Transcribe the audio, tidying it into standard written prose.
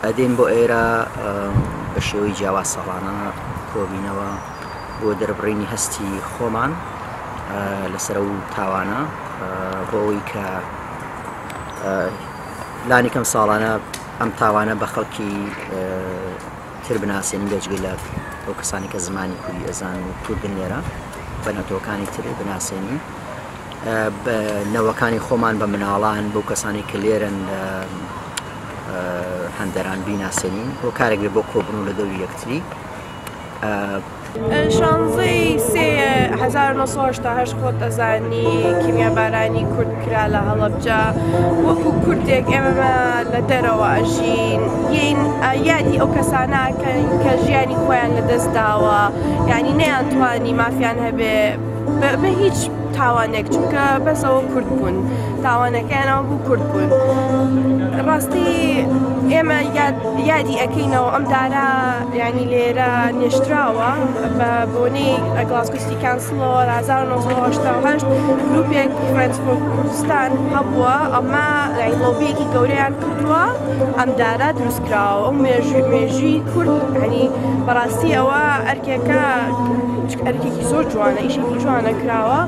ئەدێن بۆ ئێرە بە شێوەی جیاواز ساڵانە کۆبینەوە بۆ دەربڕینی هەستی خۆمان لەسەر و تاوانە بۆ ئەوەی کە لانی کەم ساڵانە ئەم تاوانە بە خەڵکی تر بناسیێنین بێجگە لە بۆ کەسانی کە زمانی کوردی ئەزان و کوردن لێرە بە نەتۆکانی تر بناسیێنین بە نەوەکانی خۆمان بە مناڵان بۆ کەسانی کە لێرن هەندەران بیناسیێنین بۆ کارێک بۆ کۆبوون لە دەوری یەکتری. شانزەی 1970 خۆت دەزانی کیمیابارانی کورد کرا لە هەڵەبجە وەکو کوردێک ئێمە لە دەرەوە ئەژین یادی ئەو کەساناکەن کە ژیانی خۆیان لەدەستداوە یعنی نەیانتوانی مافیان هەبێ بە هیچ تاوانێک چونکە بەسەوە کورد بوون تاوانەکەیانەوە بوو کورد بوون. ڕاستی ئێمە یادی ئەەکەینەوە ئەم دارا ینی لێرە نێشتراوە بە بۆنەی گلاسکۆستی کانسڵەوە لە 1970 گروپێک فرێنچ فۆر کوردستان هەبووە ئەمە لۆبیەکی گەورەیان کردووە ئەم دارا دروستکراوە ئەو مێژووی کورد ینی بەڕاستی ئەوە ئەرکێکە ئەرکێکی زۆر جوانە ئیشێکی جوانە کراوە.